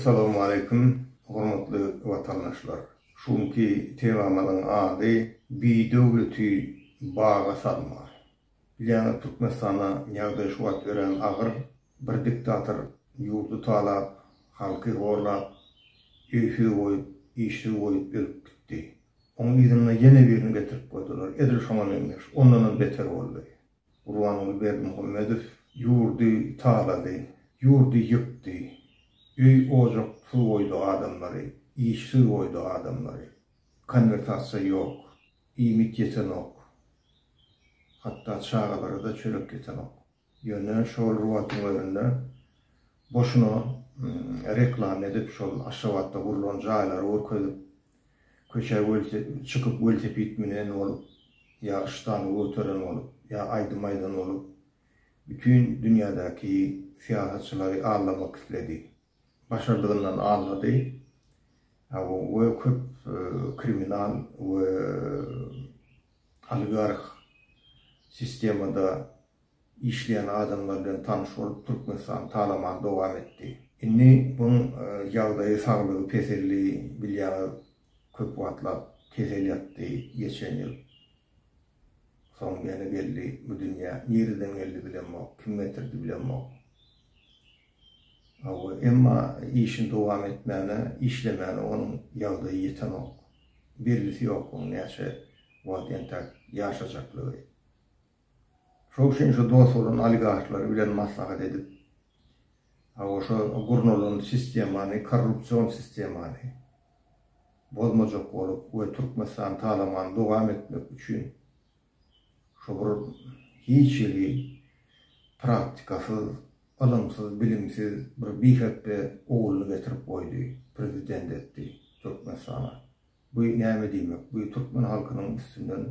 Assalamu alaikum, hormatly vatandaşlar. Şunki temamyň ady "Bi-döwleti baga salma". Ýa Türkmenistana ýagdaý şu wagt gören agyr bir diktator ýurdu talap, halky gorlap, öýsü goýup, işi goýup ölüp gitdi. Onuň ýerine ýene birini getirip goýdular. Edil şoňa meňler. Ondan beter boldy. Urwanyň Berdimuhammedow ýurdu talady, ýurdu ýykdy. Öý ojak su goýdy adamlary, işi goýdy adamlary. Konvertasiýa ýok, iýmit ýeten ok. Hatta çağalara da çörek geten ok. Ýöne şol ruwatyň öňünde boşuna reklam edip şol aşawatda gurulan jaýlary orkadyp köçe çykyp weltep bitmenen olup, ýa ştan götüren olup, ýa aýdy maýdan olup, bütün dünýädäki siýasatçylary ağlamak istedi. Başarlygyndan ağlady. O köp kriminal ve oligark sistemada işleyen adamlar bilen tanış olup Türkmenistan talaman dowam etdi. Inni bunun ýagdaýy saglygy peselli bilýär köp watlap kesel ýatdy geçen ýyl. Soň ýene geldi bu dünýä nereden geldi bilenmok, kim getirdi bilenmok. Emma işin dowam etmäne, işlemäne onuň ýagdaýy ýeten ok. Birlisi ýok onuň näçe wagtynda ýaşajaklygy. Şol üçin şu dost bolan oligarklar bilen maslahat edip, şo gurnulan sistemany, korrupsiýon sistemany bozmajak bolup, we Türkmenistan talaman dowam etmek üçin şo bir hiç ýyly praktikasyz, alımsız, bilimsiz bir biheppe oğulunu getirip koydu, prezident etti Türkmenistan'a. Bu näme diýmek? Bu Türkmen halkynyň üstünden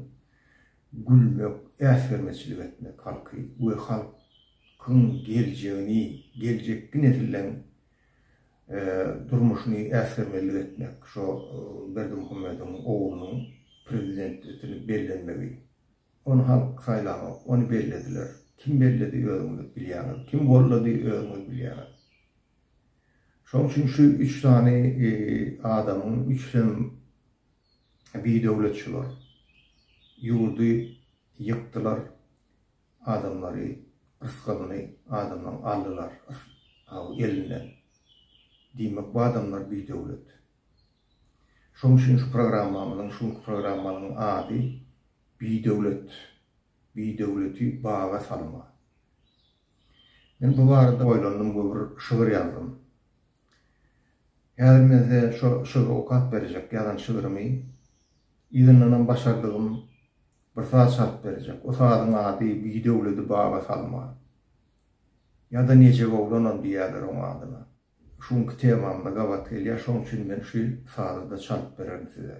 gülmek, äs vermekçilik etmek halky. Bu halkyň geljekki nesilleň durmuşyny äs vermekçilik etmek. Şo Berdimuhammedowyň oğlunyň prezidentligini bellenmegi. Onu halk saýlanyp, onu bellediler. Kim belledi öňüňi bilýär, kim gollady öňüňi bilýär. Şoň üçin şu 3 tane adamyň, 3 bi-döwletçiler ýurdu ýykdylar, adamlary, rızkyny adamdan aldylar, elinden. Diýmek bu adamlar bi-döwlet. Şoň üçin şu programmanyň ady bi-döwlet. Bi-döwleti baga salma. Men bu barada oýlandym, bu bir şygyr ýazdym. Ýa-da meze şo şygyr okat berjek, ýa-da şygyrymy ýygynyň başardygym bir saat şart berjek. O saatyň ady bi-döwleti baga salma. Ýa-da neçe gowlanan diýerler oň adyna. Şuňky temamda gawat gelýär, şoň üçin men şu saatda şart bererim size.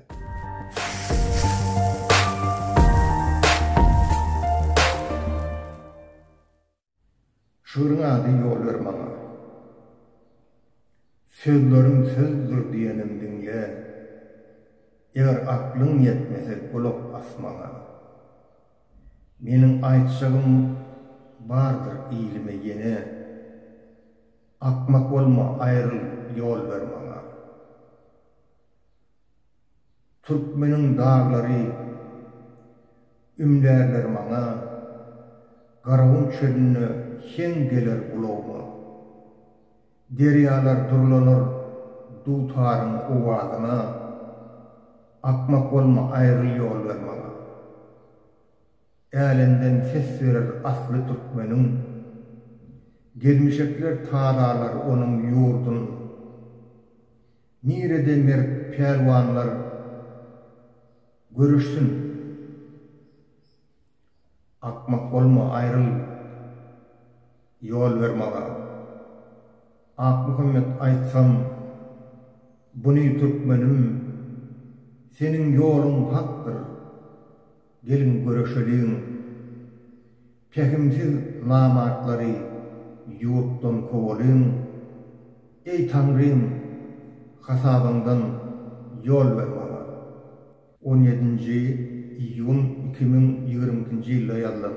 Şuň ady ýol bermeli. Sözleriň sözdür diýenim diňle. Eger aklyň ýetmese kulak asmaňa. Meniň aýtjagym bardyr iýilime ýene. Akmak bolma, aýryl ýol bermeli. Türkmeniň daglary ümlerler maňa. Garawun çölüne hen geler bulawma. Deryalar durlanır dutarın owadyna. Akmak bolma, aýryl ýol bermeli. Älinden ses berer asly Türkmeniň. Gelmişekler taralar onuň ýurdun. Nirede merk pelwanlar görüşsün. Akmak bolma, aýryl ýol bermeli. Muhammed aýtsam, buny Türkmenim, seniň ýoluň hakdyr. Gelin görüşeliň. Pehimsiz namartlary ýurtdan kowalyň. Ey Tanrym, hasabyňdan ýol bermeli. 17 iyun 2022 ýylda ýazılan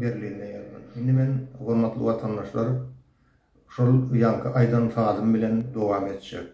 Berlinde ýazılan. Şimdi men hormatly vatandaşlar, şol yankı aydan sazım bilen dowam etjek.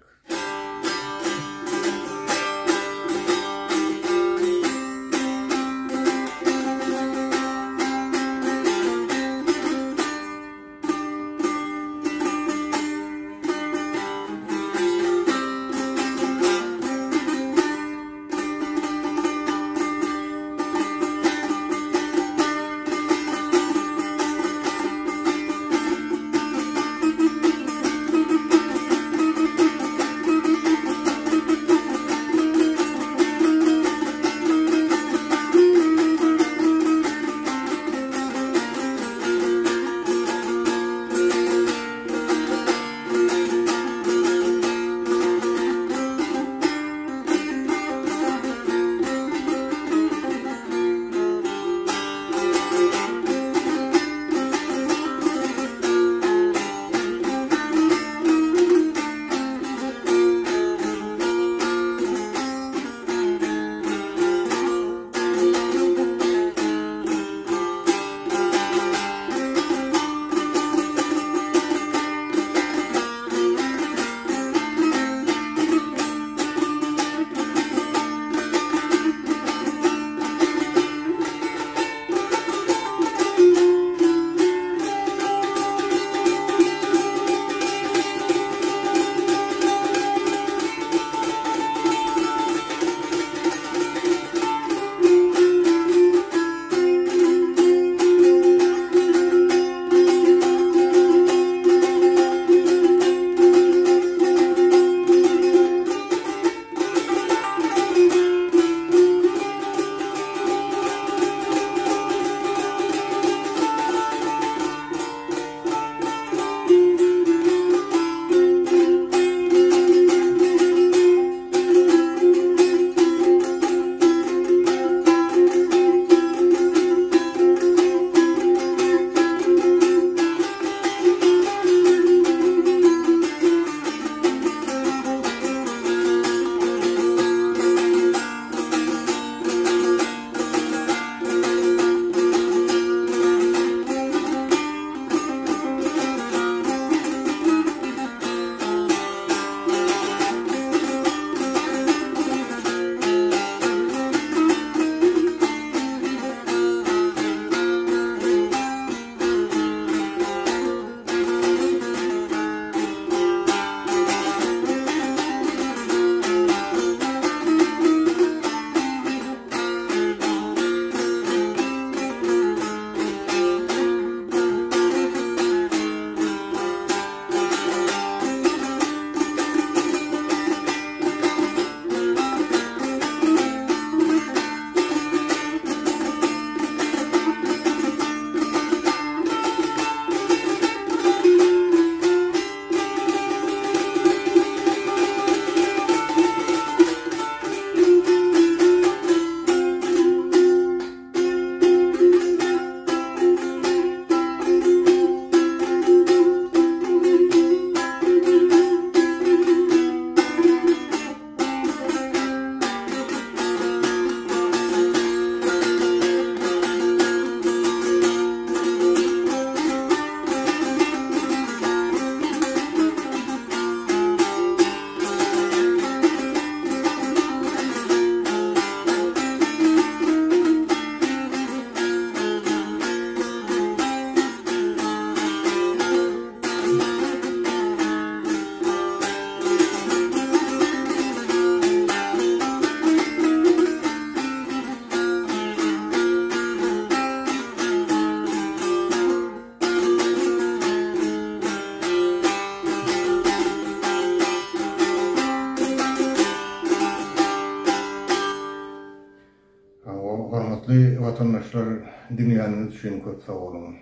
Hormatly vatandaşlar, dinleýäniniz üçin köp sag bolun.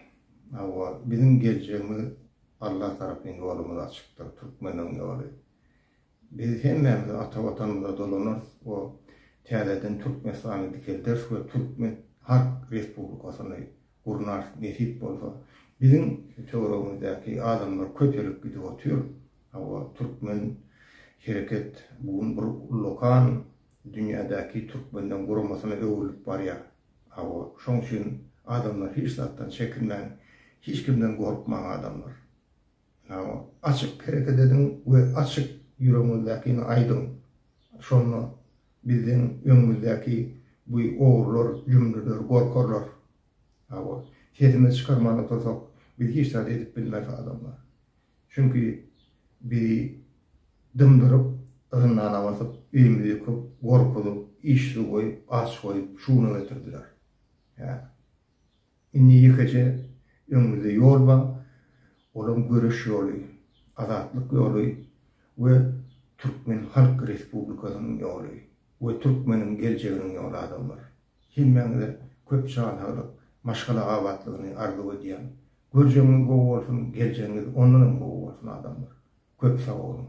Bizim geleceğimiz Allah tarapyndan ýolumyz açykdyr, Türkmeniň ýoly. Biz hemmemiz ata vatanymyza dolanır, o täzeden Türkmenistany dikelder we Türkmen Halk Respublikasyny gurnar nesip bolsa, bizim töweregimizdeki adamlar köpelik gidip otýar. Türkmen hereket bugun bir lokan dünyadaki Türkmenden gurulmasyna öwürlük barýar. Şoň üçin adamlar hiç zatdan çekinmän, hiç kimden gorkmaň adamlar. açık hareket edin ve açık yüreğinizdekini aydın. Şonu bizden öňümüzdäki bu oğurlar, cümleler, gorkorlar. Sesini çıkarmana torsak, biz hiç de edip bilmez adamlar. Çünkü bir dımdırıp, ırından basıp, üýümüzi ýykyp, gorkulyp, iş su koyup, aç koyup, şunu getirdiler. Inni ýykaça öňümizde ýol bar, olam görüş ýoly, azatlyk ýoly we Türkmen Halk Respublikasynyň ýoly we Türkmeniň geljeginiň ýoly adamlar. Himmeňize köp şanlyk, maşgala awatlygyny arzu edýän, görjegiňiz gowy bolsun, geljegiňiz ondan gowy bolsun adamlar. Köp sag bolun.